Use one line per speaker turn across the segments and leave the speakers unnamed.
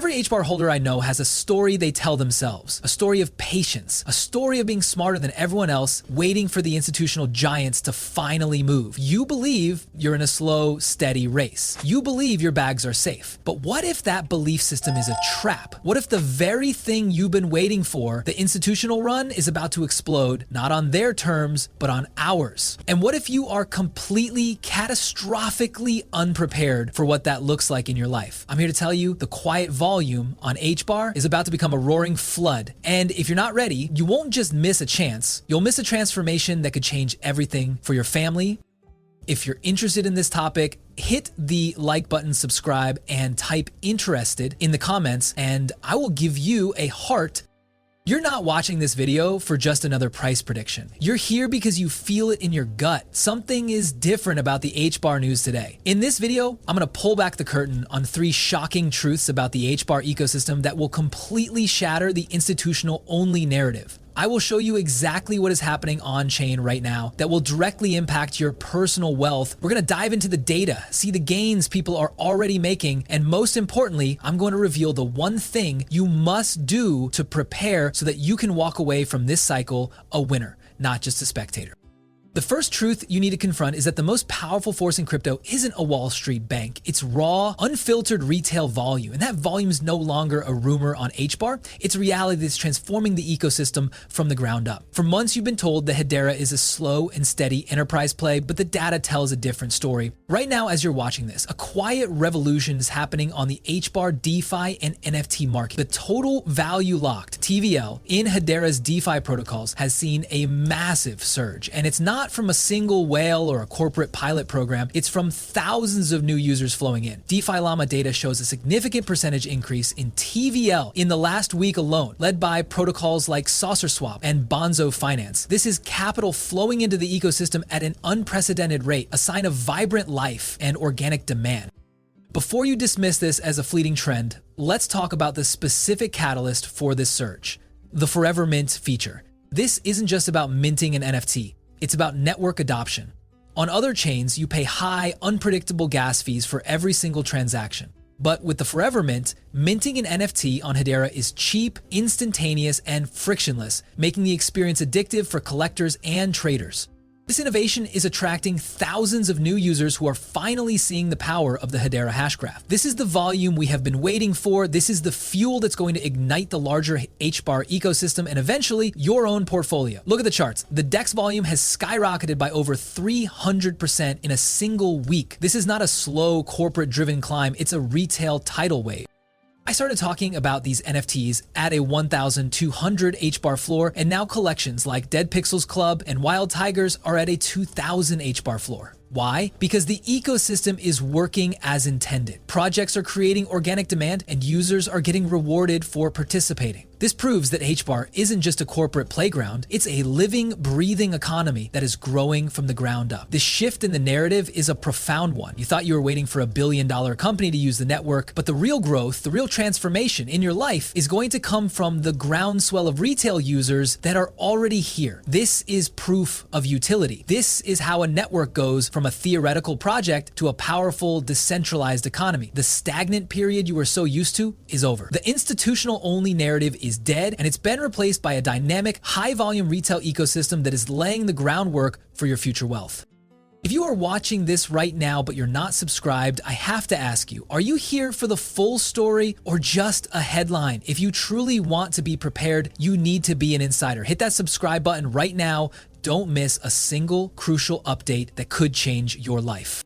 Every HBAR holder I know has a story they tell themselves, a story of patience, a story of being smarter than everyone else, waiting for the institutional giants to finally move. You believe you're in a slow, steady race. You believe your bags are safe. But what if that belief system is a trap? What if the very thing you've been waiting for, the institutional run, is about to explode, not on their terms, but on ours? And what if you are completely, catastrophically unprepared for what that looks like in your life? I'm here to tell you the quiet volume on HBAR is about to become a roaring flood. And if you're not ready, you won't just miss a chance, you'll miss a transformation that could change everything for your family. If you're interested in this topic, hit the like button, subscribe, and type interested in the comments, and I will give you a heart. You're not watching this video for just another price prediction. You're here because you feel it in your gut. Something is different about the HBAR news today. In this video, I'm gonna pull back the curtain on 3 shocking truths about the HBAR ecosystem that will completely shatter the institutional-only narrative. I will show you exactly what is happening on-chain right now that will directly impact your personal wealth. We're gonna dive into the data, see the gains people are already making, and most importantly, I'm going to reveal the one thing you must do to prepare so that you can walk away from this cycle a winner, not just a spectator. The first truth you need to confront is that the most powerful force in crypto isn't a Wall Street bank. It's raw, unfiltered retail volume. And that volume is no longer a rumor on HBAR. It's a reality that's transforming the ecosystem from the ground up. For months, you've been told that Hedera is a slow and steady enterprise play, but the data tells a different story. Right now, as you're watching this, a quiet revolution is happening on the HBAR DeFi and NFT market. The total value locked, TVL, in Hedera's DeFi protocols has seen a massive surge. And it's not from a single whale or a corporate pilot program, it's from thousands of new users flowing in. DeFi Llama data shows a significant percentage increase in TVL in the last week alone, led by protocols like SaucerSwap and Bonzo Finance. This is capital flowing into the ecosystem at an unprecedented rate, a sign of vibrant life and organic demand. Before you dismiss this as a fleeting trend, let's talk about the specific catalyst for this surge, the Forever Mint feature. This isn't just about minting an NFT. It's about network adoption. On other chains, you pay high, unpredictable gas fees for every single transaction. But with the Forever Mint, minting an NFT on Hedera is cheap, instantaneous, and frictionless, making the experience addictive for collectors and traders. This innovation is attracting thousands of new users who are finally seeing the power of the Hedera hash graph. This is the volume we have been waiting for. This is the fuel that's going to ignite the larger HBAR ecosystem and eventually your own portfolio. Look at the charts. The DEX volume has skyrocketed by over 300% in a single week. This is not a slow corporate-driven climb. It's a retail tidal wave. I started talking about these NFTs at a 1,200 HBAR floor, and now collections like Dead Pixels Club and Wild Tigers are at a 2,000 HBAR floor. Why? Because the ecosystem is working as intended. Projects are creating organic demand and users are getting rewarded for participating. This proves that HBAR isn't just a corporate playground, it's a living, breathing economy that is growing from the ground up. This shift in the narrative is a profound one. You thought you were waiting for a billion-dollar company to use the network, but the real growth, the real transformation in your life is going to come from the groundswell of retail users that are already here. This is proof of utility. This is how a network goes from a theoretical project to a powerful, decentralized economy. The stagnant period you were so used to is over. The institutional-only narrative is dead, and it's been replaced by a dynamic, high-volume retail ecosystem that is laying the groundwork for your future wealth. If you are watching this right now but you're not subscribed, I have to ask you, are you here for the full story or just a headline? If you truly want to be prepared, you need to be an insider. Hit that subscribe button right now. Don't miss a single crucial update that could change your life.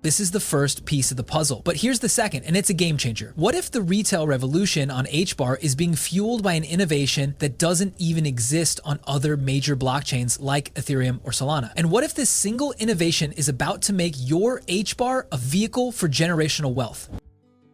This is the first piece of the puzzle, but here's the second, and it's a game changer. What if the retail revolution on HBAR is being fueled by an innovation that doesn't even exist on other major blockchains like Ethereum or Solana? And what if this single innovation is about to make your HBAR a vehicle for generational wealth?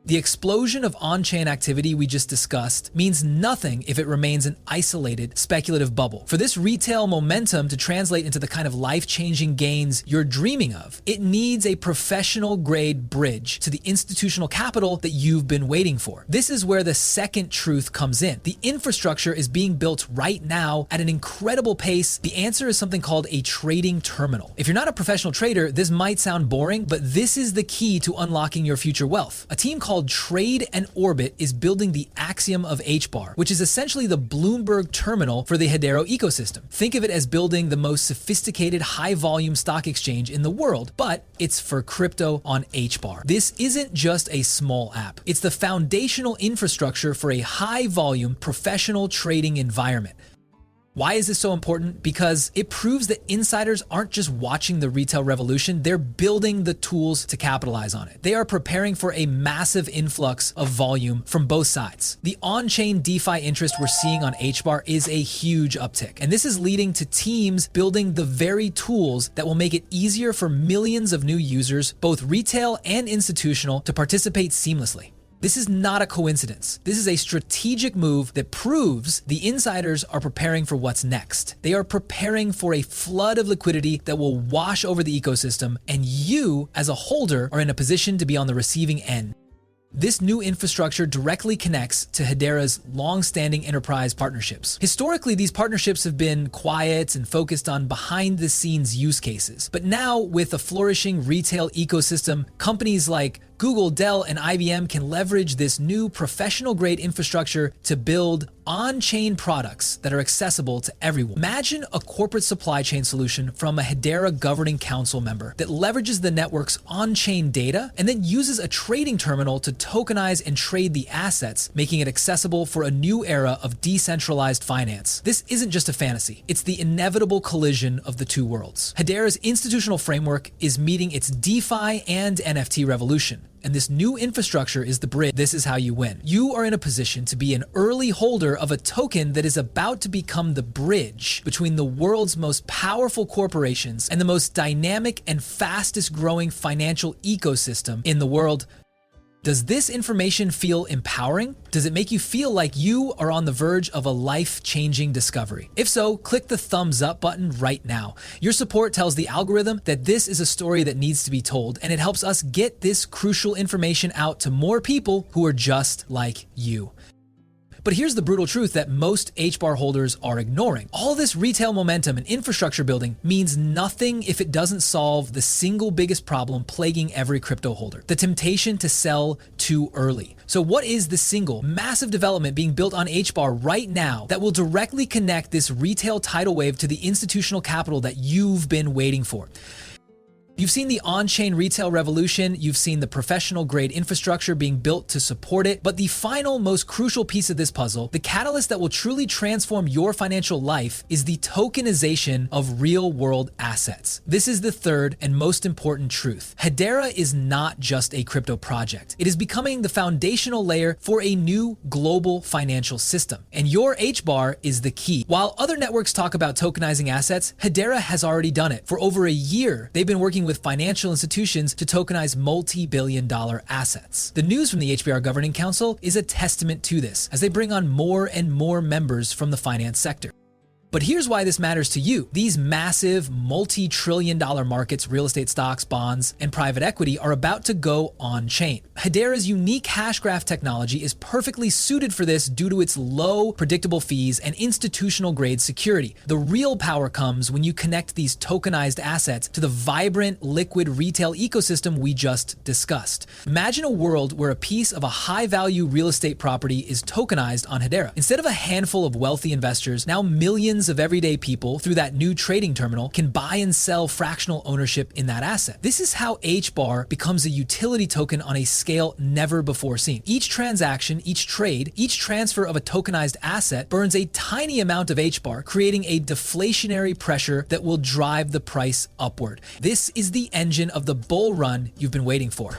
The explosion of on-chain activity we just discussed means nothing if it remains an isolated, speculative bubble. For this retail momentum to translate into the kind of life-changing gains you're dreaming of, it needs a professional-grade bridge to the institutional capital that you've been waiting for. This is where the second truth comes in. The infrastructure is being built right now at an incredible pace. The answer is something called a trading terminal. If you're not a professional trader, this might sound boring, but this is the key to unlocking your future wealth. A team called called Trade and Orbit is building the Axiom of HBAR, which is essentially the Bloomberg terminal for the Hedera ecosystem. Think of it as building the most sophisticated high-volume stock exchange in the world, but it's for crypto on HBAR. This isn't just a small app. It's the foundational infrastructure for a high-volume professional trading environment. Why is this so important? Because it proves that insiders aren't just watching the retail revolution, they're building the tools to capitalize on it. They are preparing for a massive influx of volume from both sides. The on-chain DeFi interest we're seeing on HBAR is a huge uptick, and this is leading to teams building the very tools that will make it easier for millions of new users, both retail and institutional, to participate seamlessly. This is not a coincidence. This is a strategic move that proves the insiders are preparing for what's next. They are preparing for a flood of liquidity that will wash over the ecosystem, and you, as a holder, are in a position to be on the receiving end. This new infrastructure directly connects to Hedera's long-standing enterprise partnerships. Historically, these partnerships have been quiet and focused on behind-the-scenes use cases. But now, with a flourishing retail ecosystem, companies like Google, Dell, and IBM can leverage this new professional-grade infrastructure to build on-chain products that are accessible to everyone. Imagine a corporate supply chain solution from a Hedera governing council member that leverages the network's on-chain data and then uses a trading terminal to tokenize and trade the assets, making it accessible for a new era of decentralized finance. This isn't just a fantasy. It's the inevitable collision of the two worlds. Hedera's institutional framework is meeting its DeFi and NFT revolution. And this new infrastructure is the bridge. This is how you win. You are in a position to be an early holder of a token that is about to become the bridge between the world's most powerful corporations and the most dynamic and fastest growing financial ecosystem in the world. Does this information feel empowering? Does it make you feel like you are on the verge of a life-changing discovery? If so, click the thumbs up button right now. Your support tells the algorithm that this is a story that needs to be told, and it helps us get this crucial information out to more people who are just like you. But here's the brutal truth that most HBAR holders are ignoring. All this retail momentum and infrastructure building means nothing if it doesn't solve the single biggest problem plaguing every crypto holder: the temptation to sell too early. So what is the single massive development being built on HBAR right now that will directly connect this retail tidal wave to the institutional capital that you've been waiting for? You've seen the on-chain retail revolution, you've seen the professional-grade infrastructure being built to support it, but the final, most crucial piece of this puzzle, the catalyst that will truly transform your financial life, is the tokenization of real-world assets. This is the third and most important truth. Hedera is not just a crypto project. It is becoming the foundational layer for a new global financial system, and your HBAR is the key. While other networks talk about tokenizing assets, Hedera has already done it. For over a year, they've been working with financial institutions to tokenize multi-billion-dollar assets. The news from the HBAR Governing Council is a testament to this, as they bring on more and more members from the finance sector. But here's why this matters to you. These massive multi-trillion-dollar markets, real estate, stocks, bonds, and private equity, are about to go on-chain. Hedera's unique hash graph technology is perfectly suited for this due to its low, predictable fees and institutional-grade security. The real power comes when you connect these tokenized assets to the vibrant, liquid retail ecosystem we just discussed. Imagine a world where a piece of a high-value real estate property is tokenized on Hedera. Instead of a handful of wealthy investors, now millions of everyday people through that new trading terminal can buy and sell fractional ownership in that asset. This is how HBAR becomes a utility token on a scale never before seen. Each transaction, each trade, each transfer of a tokenized asset burns a tiny amount of HBAR, creating a deflationary pressure that will drive the price upward. This is the engine of the bull run you've been waiting for.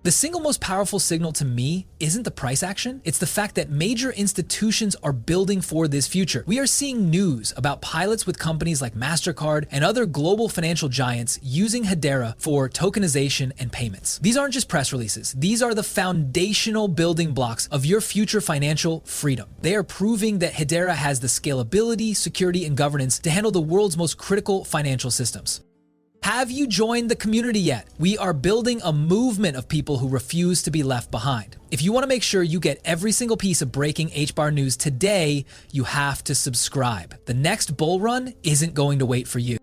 The single most powerful signal to me isn't the price action, it's the fact that major institutions are building for this future. We are seeing news about pilots with companies like MasterCard and other global financial giants using Hedera for tokenization and payments. These aren't just press releases, these are the foundational building blocks of your future financial freedom. They are proving that Hedera has the scalability, security, and governance to handle the world's most critical financial systems. Have you joined the community yet? We are building a movement of people who refuse to be left behind. If you want to make sure you get every single piece of breaking HBAR news today, you have to subscribe. The next bull run isn't going to wait for you.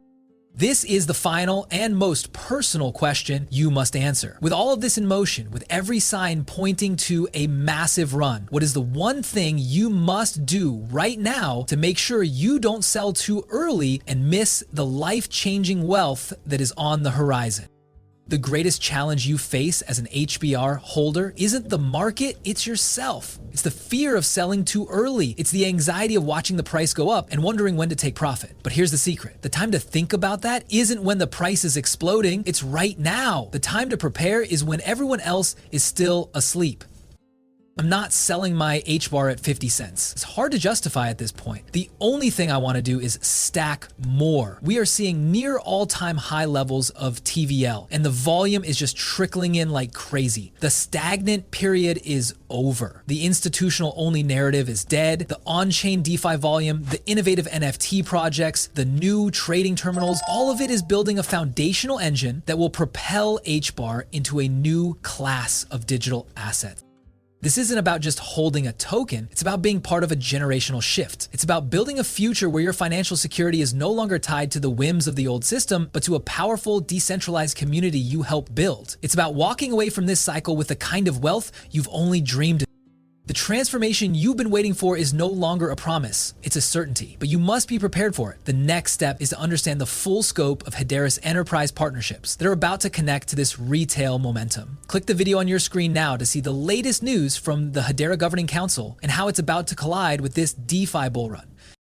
This is the final and most personal question you must answer. With all of this in motion, with every sign pointing to a massive run, what is the one thing you must do right now to make sure you don't sell too early and miss the life-changing wealth that is on the horizon? The greatest challenge you face as an HBR holder isn't the market, it's yourself. It's the fear of selling too early. It's the anxiety of watching the price go up and wondering when to take profit. But here's the secret. The time to think about that isn't when the price is exploding, it's right now. The time to prepare is when everyone else is still asleep. I'm not selling my HBAR at 50 cents. It's hard to justify at this point. The only thing I want to do is stack more. We are seeing near all-time high levels of TVL, and the volume is just trickling in like crazy. The stagnant period is over. The institutional-only narrative is dead. The on-chain DeFi volume, the innovative NFT projects, the new trading terminals, all of it is building a foundational engine that will propel HBAR into a new class of digital assets. This isn't about just holding a token, it's about being part of a generational shift. It's about building a future where your financial security is no longer tied to the whims of the old system, but to a powerful, decentralized community you help build. It's about walking away from this cycle with the kind of wealth you've only dreamed of. The transformation you've been waiting for is no longer a promise, it's a certainty, but you must be prepared for it. The next step is to understand the full scope of Hedera's enterprise partnerships that are about to connect to this retail momentum. Click the video on your screen now to see the latest news from the Hedera Governing Council and how it's about to collide with this DeFi bull run.